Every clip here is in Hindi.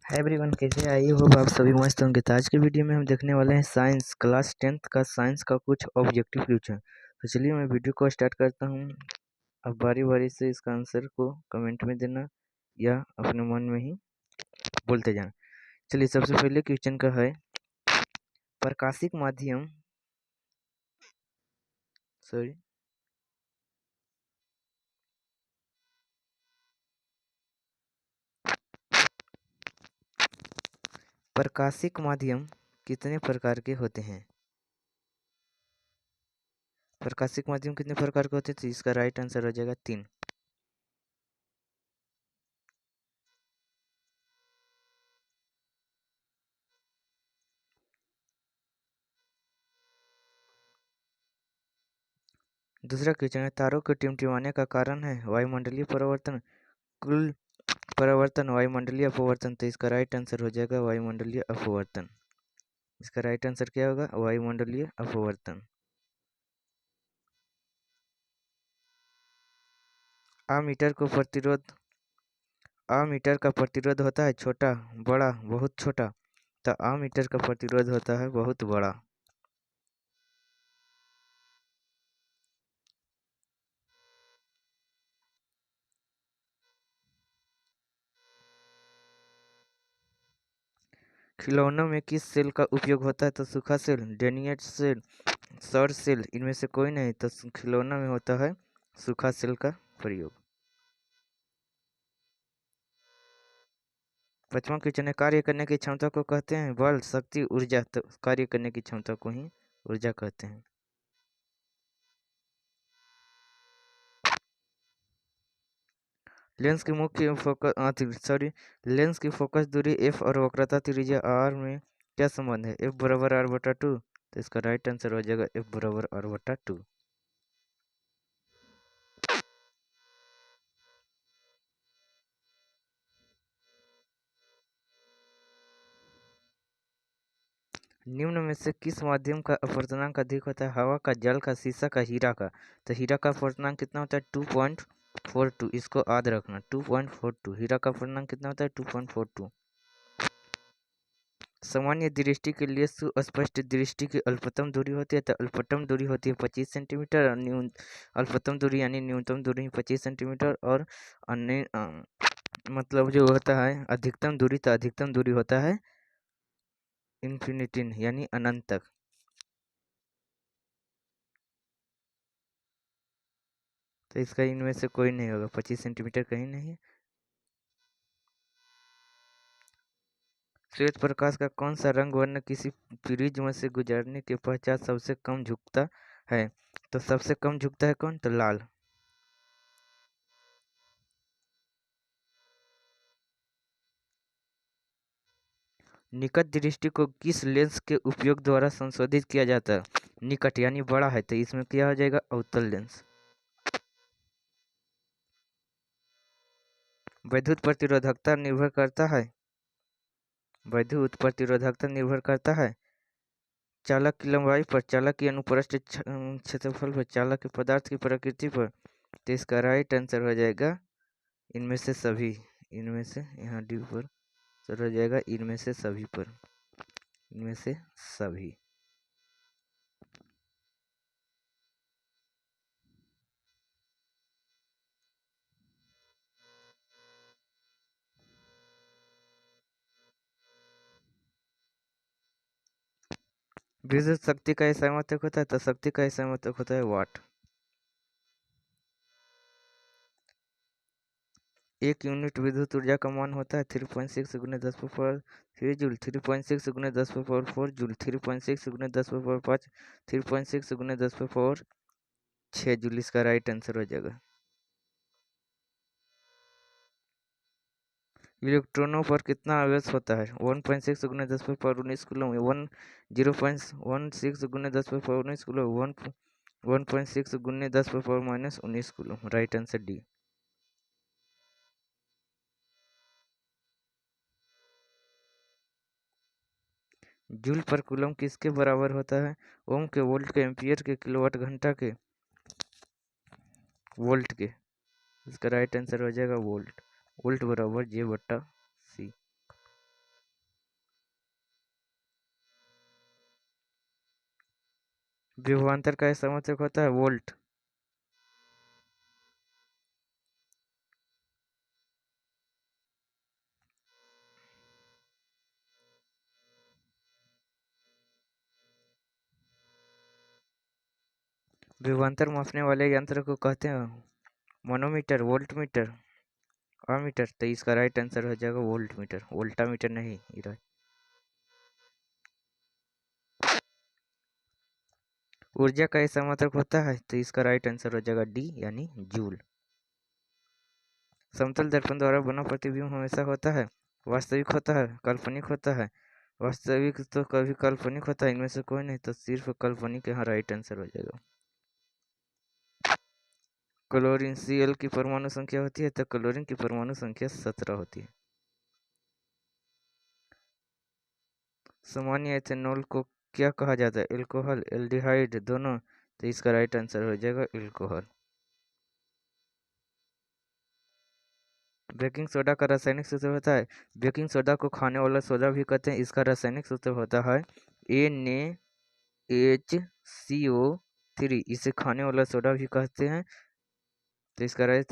हाय एवरीवन, कैसे आई होप आप सभी मस्त होंगे। तो आज के वीडियो में हम देखने वाले हैं साइंस क्लास 10th का साइंस का कुछ ऑब्जेक्टिव क्वेश्चन। तो चलिए मैं वीडियो को स्टार्ट करता हूँ। अब बारी बारी से इसका आंसर को कमेंट में देना या अपने मन में ही बोलते जाना। चलिए सबसे पहले क्वेश्चन का है प्रकाशिक माध्यम सॉरी प्रकाशिक माध्यम कितने प्रकार के होते हैं। प्रकाशिक माध्यम कितने प्रकार के होते हैं, तो इसका राइट आंसर हो जाएगा 3। दूसरा क्वेश्चन है तारों के टिमटिमाने का कारण है वायुमंडलीय परिवर्तन, कुल परिवर्तन, वायुमंडलीय अपवर्तन। तो इसका राइट आंसर हो जाएगा वायुमंडलीय अपवर्तन। इसका राइट आंसर क्या होगा, वायुमंडलीय अपवर्तन। आमीटर का प्रतिरोध होता है छोटा, बड़ा, बहुत छोटा। तो आमीटर का प्रतिरोध होता है बहुत बड़ा। खिलौनों में किस सेल का उपयोग होता है, तो सूखा सेल, डेनिएट सेल, सौर सेल। इनमें से कोई नहीं, तो खिलौनों में होता है सूखा सेल का प्रयोग। 5वां क्वेश्चन है कार्य करने की क्षमता को कहते हैं बल, शक्ति, ऊर्जा। तो कार्य करने की क्षमता को ही ऊर्जा कहते हैं। लेंस की फोकस दूरी f और वक्रता त्रिज्या r में क्या संबंध है, f बराबर r/2। तो इसका राइट आंसर हो जाएगा f बराबर r/2। निम्न में से किस माध्यम का अपवर्तनांक अधिक होता है, हवा का, जल का, शीशा का, हीरा का। तो हीरा का अपवर्तनांक कितना होता है 2.42। इसको याद रखना 2.42। हीरा का अपवर्तनांक कितना होता है 2.42। सामान्य दृष्टि के लिए सुस्पष्ट दृष्टि की अल्पतम दूरी होती है, तो अल्पतम दूरी होती है 25 सेंटीमीटर और अल्पतम दूरी यानी न्यूनतम दूरी 25 सेंटीमीटर। और अन्य मतलब जो होता है अधिकतम दूरी, तो अधिकतम दूरी होता है इन्फिनिटी यानी अनंत तक। तो इसका इनमें से कोई नहीं होगा, 25 सेंटीमीटर कहीं नहीं है। श्वेत प्रकाश का कौन सा रंग वर्ण किसी प्रिज्म से गुजरने के पश्चात सबसे कम झुकता है। तो सबसे कम झुकता है कौन, तो लाल। निकट दृष्टि को किस लेंस के उपयोग द्वारा संशोधित किया जाता है, निकट यानी बड़ा है, तो इसमें क्या हो जाएगा अवतल लेंस। विद्युत प्रतिरोधकता निर्भर करता है, विद्युत प्रतिरोधकता निर्भर करता है चालक की लंबाई पर, चालक की अनुप्रस्थ क्षेत्रफल पर, चालक के पदार्थ की प्रकृति पर। तो इसका राइट आंसर हो जाएगा इनमें से सभी। इनमें से यहाँ डी पर सर हो जाएगा इनमें से सभी पर, इनमें से सभी। विद्युत शक्ति का ऐसा मात्रक होता है, तो शक्ति का ऐसा मात्रक होता है वाट। एक यूनिट विद्युत ऊर्जा का मान होता है 3.6 गुने 10⁻³ जूल, 3.6 गुने 10⁻⁴ जूल, 3.6 गुने 10⁻⁵, 3.6 गुने 10⁻6 जूल। इसका राइट आंसर हो जाएगा। इलेक्ट्रॉनों पर कितना आवेश होता है, 1.6 गुने 10⁻19 कूलम, 0.16 गुने 10⁻19 कूलम, 1.6 गुने 10⁻−19 coulomb. Right answer D. Joule पर कूलम किसके बराबर होता है, ओम के, वोल्ट के, एम्पियर के, किलोवाट घंटा के, वोल्ट के। इसका राइट आंसर हो जाएगा वोल्ट। वोल्ट बराबर J/C। विभवांतर का समर्थक होता है वोल्ट। विभवांतर मापने वाले यंत्र को कहते हैं मनोमीटर, वोल्ट मीटर, अमीटर। तो इसका राइट आंसर हो जाएगा वोल्ट मीटर, वोल्टा मीटर नहीं। ऊर्जा का ऐसा मात्रक होता है, तो इसका राइट आंसर हो जाएगा डी यानी जूल। समतल दर्पण द्वारा बना प्रतिबिंब हमेशा होता है वास्तविक होता है काल्पनिक होता है। वास्तविक तो कभी काल्पनिक होता है, इनमें से कोई नहीं, तो सिर्फ काल्पनिक यहाँ राइट आंसर हो जाएगा। क्लोरीन Cl की परमाणु संख्या होती है, तो क्लोरीन की परमाणु संख्या 17 होती है। सामान्य एथेनॉल को क्या कहा जाता है? एल्कोहल, एल्डिहाइड, दोनों। तो इसका राइट आंसर हो जाएगा एल्कोहल। बेकिंग सोडा का रासायनिक सूत्र होता है, बेकिंग सोडा को खाने वाला सोडा भी कहते हैं। इसका रासायनिक सूत्र होता है NaHCO3। इसे खाने वाला सोडा भी कहते हैं, तो इसका राइट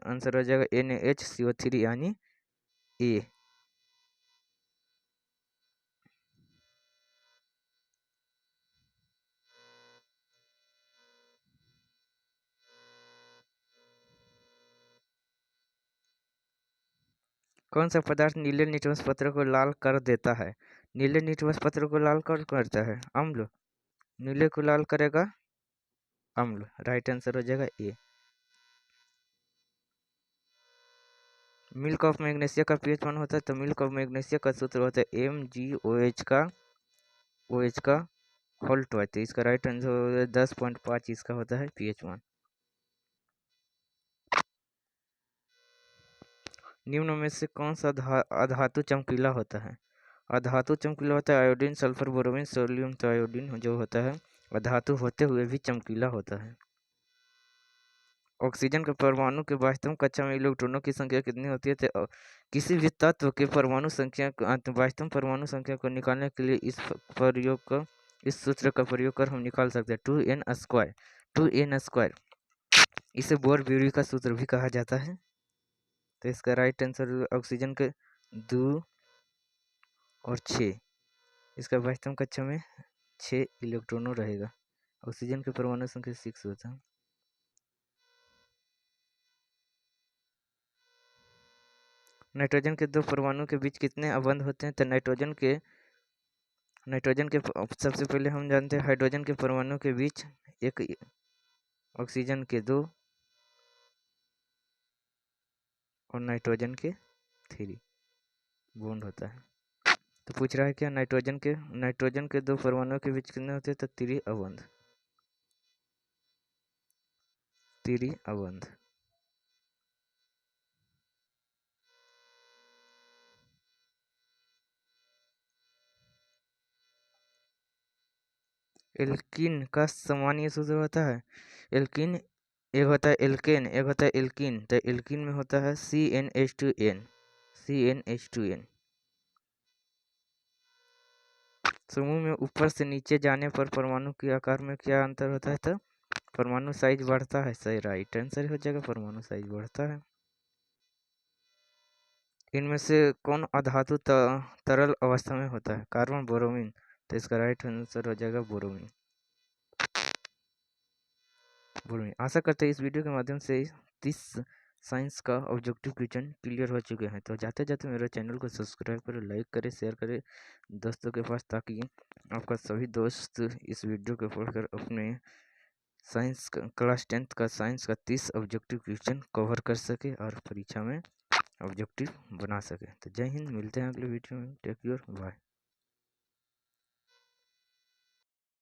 आंसर हो जाएगा NaHCO3 यानी ए। कौन सा पदार्थ नीले लिटमस पत्र को लाल कर देता है? नीले लिटमस पत्र को लाल कौन करता है? अम्ल। नीले को लाल करेगा अम्ल। राइट आंसर हो जाएगा ए। मिल्क ऑफ मैग्नीशिया का pH 1 होता है, तो मिल्क ऑफ मैग्नीशिया का सूत्र होता है MgOH का OH का होल ट्वाइस। तो इसका राइट आंसर 10.5 इसका होता है pH 1। निम्न में से कौन सा अधातु चमकीला होता है? अधातु चमकीला होता है आयोडीन, सल्फर, बोरोमीन, सोडियम। तो आयोडीन जो होता है अधातु होते हुए भी चमकीला होता है। ऑक्सीजन के परमाणु के वास्तविक कक्षा में इलेक्ट्रॉनों की संख्या कितनी होती है? तो किसी भी तत्व के परमाणु संख्या वास्तविक परमाणु संख्या को निकालने के लिए इस सूत्र का प्रयोग कर हम निकाल सकते हैं 2n²। 2n²। इसे बोर ब्यूरी का सूत्र भी कहा जाता है। तो इसका राइट आंसर ऑक्सीजन के 2 और 6। इसका वास्तविक कक्षा में 6 इलेक्ट्रॉनों रहेगा। ऑक्सीजन के परमाणु संख्या 6 होता है। नाइट्रोजन के दो परमाणु के बीच कितने अबंध होते हैं? तो नाइट्रोजन के सबसे पहले हम जानते हैं हाइड्रोजन के परमाणु के बीच एक, ऑक्सीजन के 2 और नाइट्रोजन के 3 बॉन्ड होता है। तो पूछ रहा है क्या नाइट्रोजन के 2 परमाणुओं के बीच कितने होते हैं? तो 3 अबंध। 3 अबंध। एल्कीन का सामान्य सूत्र होता है एल्कीन। एक होता है एल्केन, एक होता है एल्कीन। तो एल्कीन में होता है CnH2n। CnH2n। समूह में ऊपर से नीचे जाने पर परमाणु के आकार में क्या अंतर होता है? तो परमाणु साइज बढ़ता है। सही राइट आंसर हो जाएगा परमाणु साइज बढ़ता है। इनमें से कौन अधातु तरल अवस्था में होता है? कार्बन, बोरोमीन। तो इसका राइट आंसर हो जाएगा बोरोमीन। आशा करते हैं इस वीडियो के माध्यम से 30 साइंस का ऑब्जेक्टिव क्वेश्चन क्लियर हो चुके हैं। तो जाते जाते मेरे चैनल को सब्सक्राइब करें, लाइक करें, शेयर करें दोस्तों के पास, ताकि आपका सभी दोस्त इस वीडियो को पढ़कर अपने साइंस क्लास 10th का साइंस का 30 ऑब्जेक्टिव क्वेश्चन कवर कर सके और परीक्षा में ऑब्जेक्टिव बना सके। तो जय हिंद, मिलते हैं अगले वीडियो में। Take care, bye.